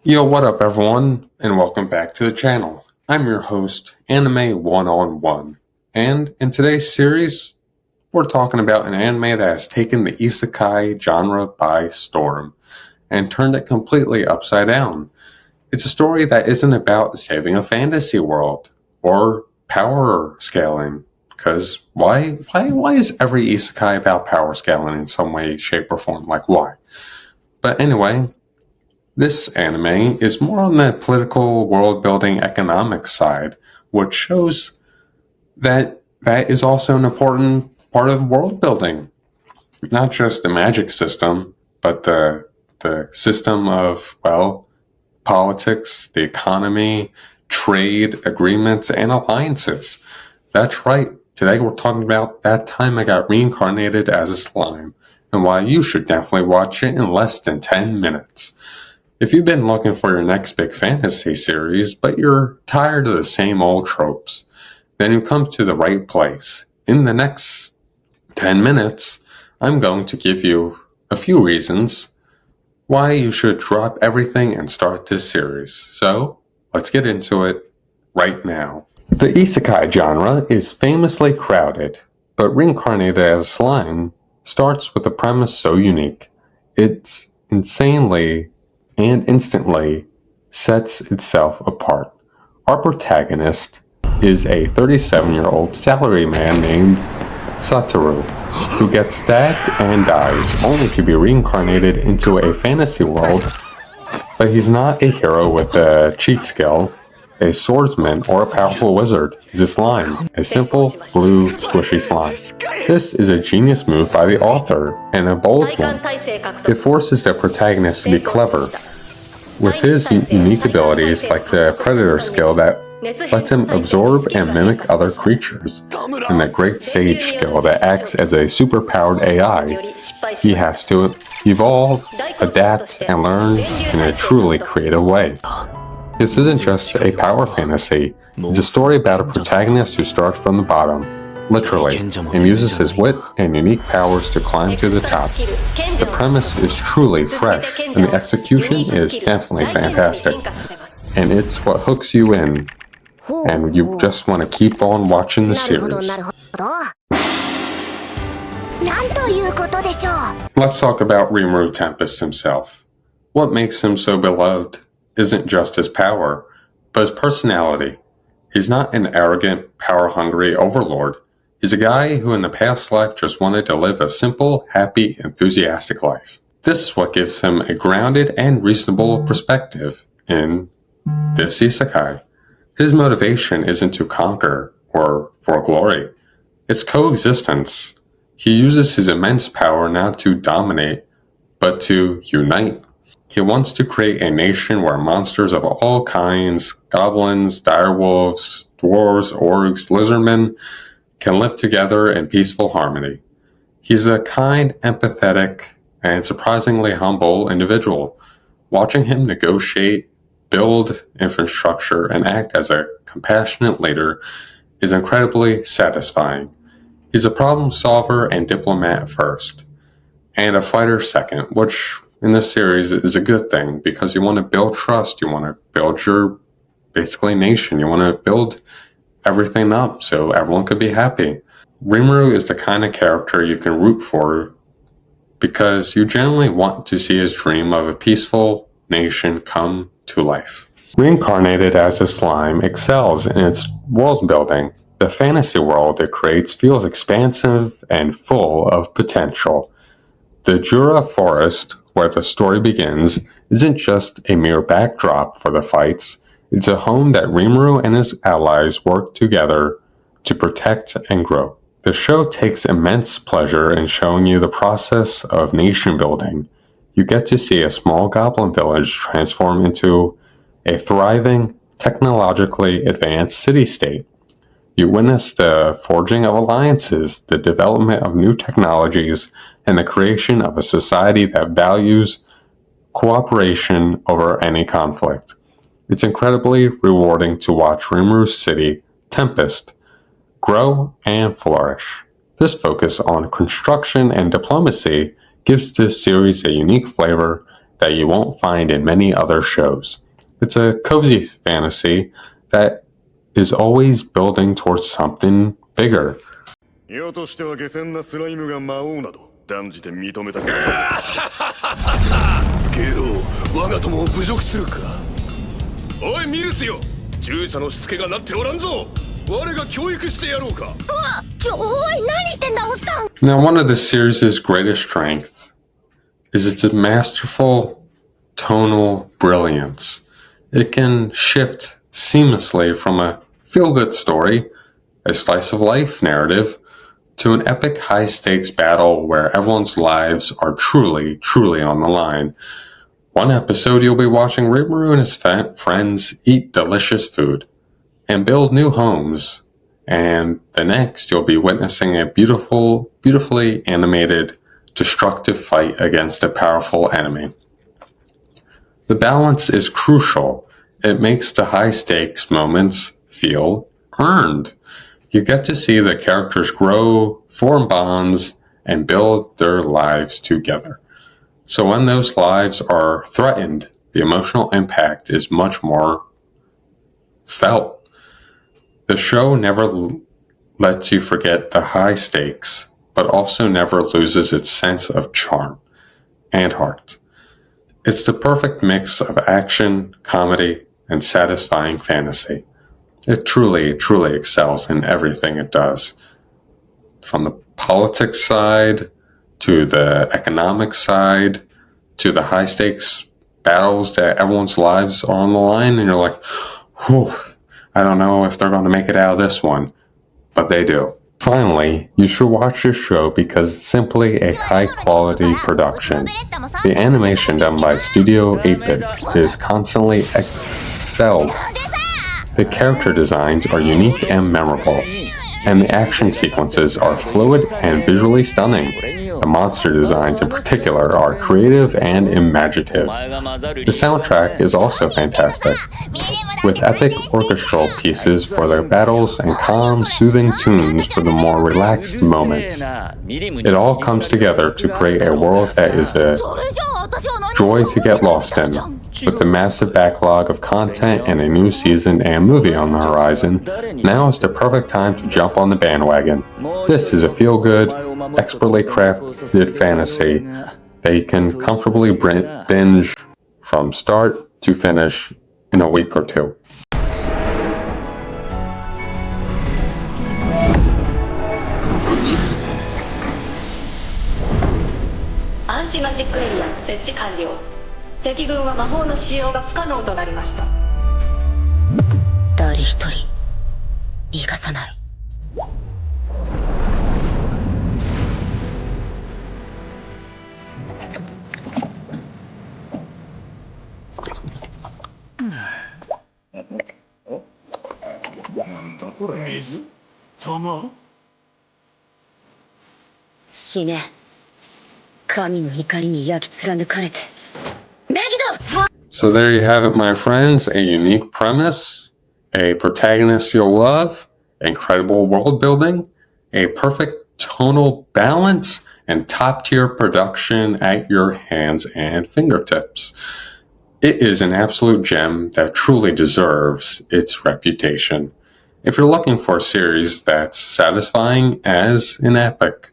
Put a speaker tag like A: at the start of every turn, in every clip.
A: Yo, what up everyone, and welcome back to the channel. I'm your host, Anime 101, and in today's series, we're talking about an anime that has taken the isekai genre by storm and turned it completely upside down. It's a story that isn't about saving a fantasy world or power scaling, because why is every isekai about power scaling in some way, shape, or form? Like, why? But anyway, this anime is more on the political, world-building, economic side, which shows that that is also an important part of world building. Not just the magic system, but the system of, well, politics, the economy, trade, agreements, and alliances. That's right. Today we're talking about That Time I Got Reincarnated as a Slime, and why you should definitely watch it in less than 10 minutes. If you've been looking for your next big fantasy series, but you're tired of the same old tropes, then you come to the right place. In the next 10 minutes, I'm going to give you a few reasons why you should drop everything and start this series. So, let's get into it right now. The isekai genre is famously crowded, but Reincarnated as Slime starts with a premise so unique. It's insanely and instantly sets itself apart. Our protagonist is a 37-year-old salaryman named Satoru, who gets stabbed and dies, only to be reincarnated into a fantasy world. But he's not a hero with a cheat skill, a swordsman, or a powerful wizard. He's a slime, a simple, blue, squishy slime. This is a genius move by the author, and a bold one. It forces the protagonist to be clever, with his unique abilities like the predator skill that lets him absorb and mimic other creatures, and the great sage skill that acts as a superpowered AI. He has to evolve, adapt, and learn in a truly creative way. This isn't just a power fantasy, it's a story about a protagonist who starts from the bottom, literally, and uses his wit and unique powers to climb to the top. The premise is truly fresh, and the execution is definitely fantastic. And it's what hooks you in, and you just want to keep on watching the series. Let's talk about Rimuru Tempest himself. What makes him so beloved isn't just his power, but his personality. He's not an arrogant, power-hungry overlord. He's a guy who in the past life just wanted to live a simple, happy, enthusiastic life. This is what gives him a grounded and reasonable perspective in this isekai. His motivation isn't to conquer or for glory. It's coexistence. He uses his immense power not to dominate, but to unite. He wants to create a nation where monsters of all kinds, goblins, direwolves, dwarves, orcs, lizardmen, can live together in peaceful harmony. He's a kind, empathetic, and surprisingly humble individual. Watching him negotiate, build infrastructure, and act as a compassionate leader is incredibly satisfying. He's a problem solver and diplomat first, and a fighter second, which in this series is a good thing because you want to build trust, you want to build your basically nation, you want to build everything up so everyone could be happy. Rimuru is the kind of character you can root for because you generally want to see his dream of a peaceful nation come to life. Reincarnated as a Slime excels in its world building. The fantasy world it creates feels expansive and full of potential. The Jura Forest, where the story begins, isn't just a mere backdrop for the fights. It's a home that Rimuru and his allies work together to protect and grow. The show takes immense pleasure in showing you the process of nation building. You get to see a small goblin village transform into a thriving, technologically advanced city-state. You witness the forging of alliances, the development of new technologies, and the creation of a society that values cooperation over any conflict. It's incredibly rewarding to watch Rimuru's city, Tempest, grow and flourish. This focus on construction and diplomacy gives this series a unique flavor that you won't find in many other shows. It's a cozy fantasy that is always building towards something bigger.
B: 世としては下船なスライムが魔王など断じて認めたくないけど我が友を侮辱するかおいミルスよ従者のしつけがなっておらんぞ我が教育してやろうか
C: おい何してんだおっさん
A: Now, one of the series' greatest strengths is its masterful tonal brilliance. It can shift seamlessly from a feel-good story, a slice-of-life narrative, to an epic high-stakes battle where everyone's lives are truly, truly on the line. One episode you'll be watching Rimuru and his friends eat delicious food and build new homes, and the next you'll be witnessing a beautifully animated, destructive fight against a powerful enemy. The balance is crucial. It makes the high-stakes moments feel earned. You get to see the characters grow, form bonds, and build their lives together. So when those lives are threatened, the emotional impact is much more felt. The show never lets you forget the high stakes, but also never loses its sense of charm and heart. It's the perfect mix of action, comedy, and satisfying fantasy. It truly, truly excels in everything it does. From the politics side, to the economic side, to the high-stakes battles that everyone's lives are on the line, and you're like, whew, I don't know if they're going to make it out of this one, but they do. Finally, you should watch this show because it's simply a high-quality production. The animation done by Studio 8-Bit is constantly excelled. The character designs are unique and memorable, and the action sequences are fluid and visually stunning. The monster designs in particular are creative and imaginative. The soundtrack is also fantastic, with epic orchestral pieces for their battles and calm, soothing tunes for the more relaxed moments. It all comes together to create a world that is a joy to get lost in. With a massive backlog of content and a new season and movie on the horizon, now is the perfect time to jump on the bandwagon. This is a feel-good, expertly crafted fantasy that you can comfortably binge from start to finish in a week or two.
C: アンチマジックエリア設置完了敵軍は魔法の使用が不可能となりました誰一人逃がさない
B: なんだこれ水玉
C: 死ね神の怒りに焼き貫かれて
A: So there you have it, my friends. A unique premise, a protagonist you'll love, incredible world building, a perfect tonal balance, and top-tier production at your hands and fingertips. It is an absolute gem that truly deserves its reputation. If you're looking for a series that's satisfying as an epic,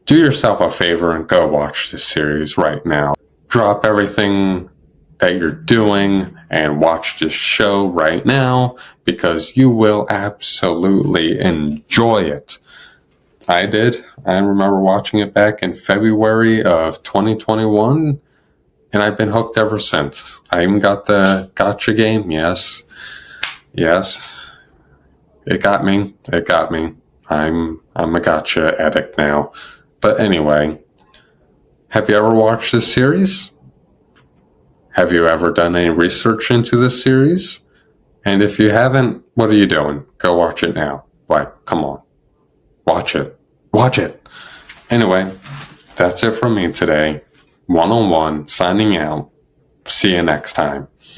A: do yourself a favor and go watch this series right now. Drop everything that you're doing and watch this show right now because you will absolutely enjoy it. I did. I remember watching it back in February of 2021, and I've been hooked ever since. I even got the gacha game. Yes. It got me. I'm a gacha addict now. But anyway, have you ever watched this series? Have you ever done any research into this series? And if you haven't, what are you doing? Go watch it now. Like, come on. Watch it. Anyway, that's it from me today. One-on-one, signing out. See you next time.